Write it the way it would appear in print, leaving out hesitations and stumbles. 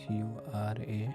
SURAYYAH.